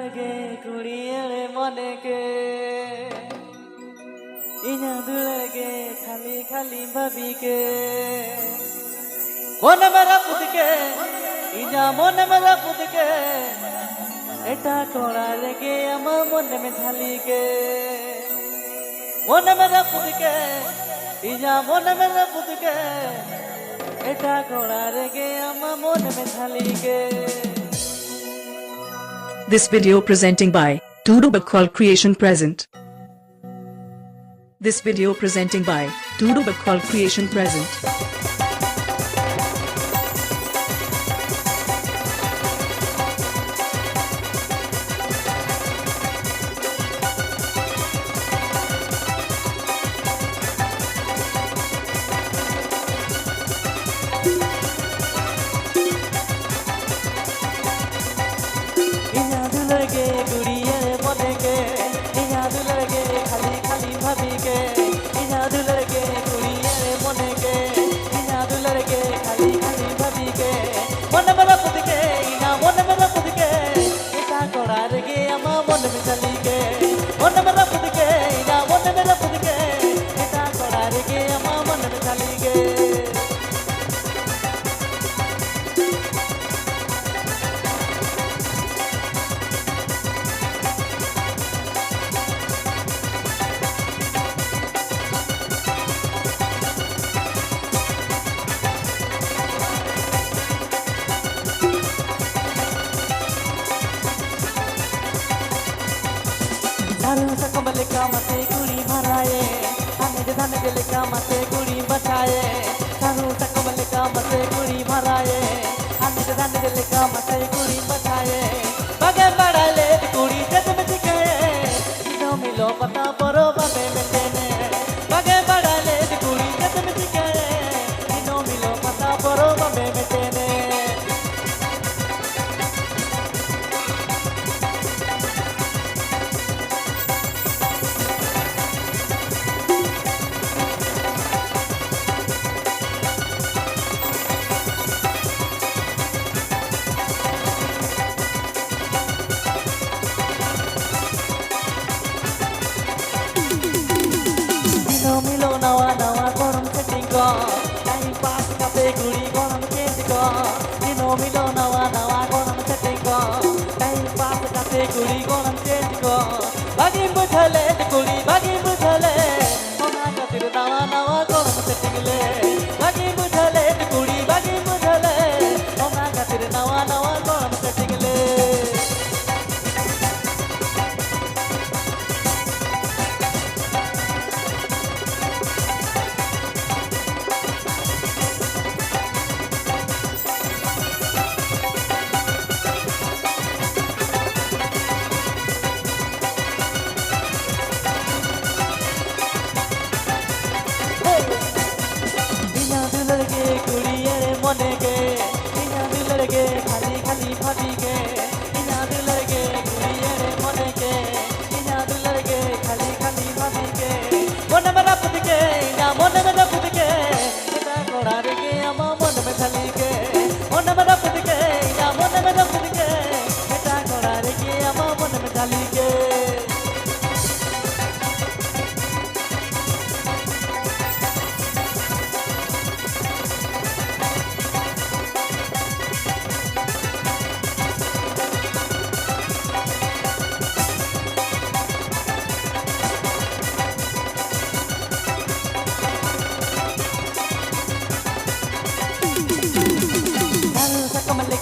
दुलगे कुड़ियारे मने के इना दुलगे खाली खाली भाभी के मन मेरा पुत के इना मन मेरा पुत के एटा कोड़ा लगे अमा मन में झाली के मन मेरा पुत के इना मन मेरा पुत के एटा कोड़ा लगे अमा मन में झाली के. This video presenting by Tudu Bakwal Creation present. This video presenting by Tudu Bakwal Creation present. दुलगे गुड़ियारे मने के इना दुलगे खाली खाली भाभी के इना दुलगे गुड़ियारे मने के इना दुलगे खाली खाली भाभी के मन मेरा पुत के इना मन मेरा पुत के एटा कोड़ा गे अमा मन में चली के मन मेरा पुत के इना मन मेरा पुत के एटा कोड़ा गे अमा मन में चली के. धारू सकमल का मते गुड़ी भराए हमें धन दिल का मते गुड़ी बचाए धारू सकमल का मते गुड़ी भराए हमें धन दिल का मते गुड़ी बचाए बगे बड़ा ले गुड़ी जद में दिखाए नो मिलो पता परो बबे में तेने बगे बड़ा ले गुड़ी जद में दिखाए नो मिलो पता परो बबे में तेने. मिलो नवा नवा गरम सेटिंग को टाइम पास करते गुड़ी गरम चेंज को दिनो मिलो नवा नवा गरम सेटिंग को टाइम पास करते गुड़ी गरम चेंज को बागी बुझले गुड़ी बागी बुझले होना खातिर नवा नवा गरम सेटिंग ले बागी बुझले गुड़ी बागी बुझले होना खातिर नवा नवा गरम सेटिंग ले. गुड़ियारे मने के इना दुलगे खाली खाली भाभी के इना दुलगे गुड़ियारे मने के इना दुलगे खाली खाली भाभी के मन मेरा पुत के इना मन मेरा पुत के एटा कोड़ा गे अमा मन में झाली के मन मेरा पुत के इना मन मेरा पुत के एटा कोड़ा गे अमा मन में झाली के.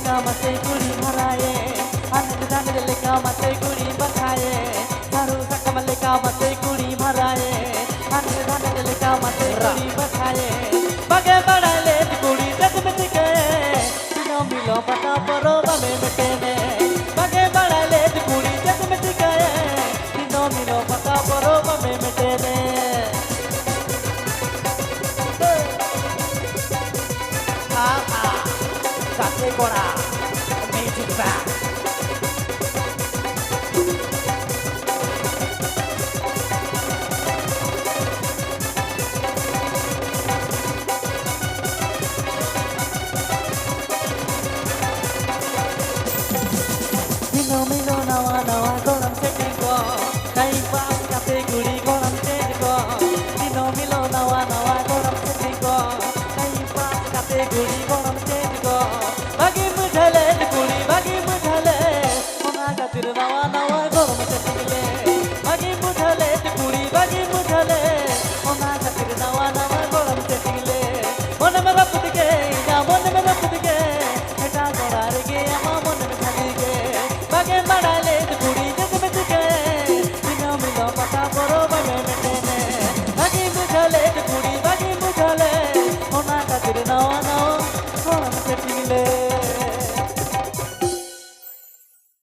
का मते गुड़ी भराए आनंद दान दिल का मते गुड़ी बचाए धारू सकमल का मते गुड़ी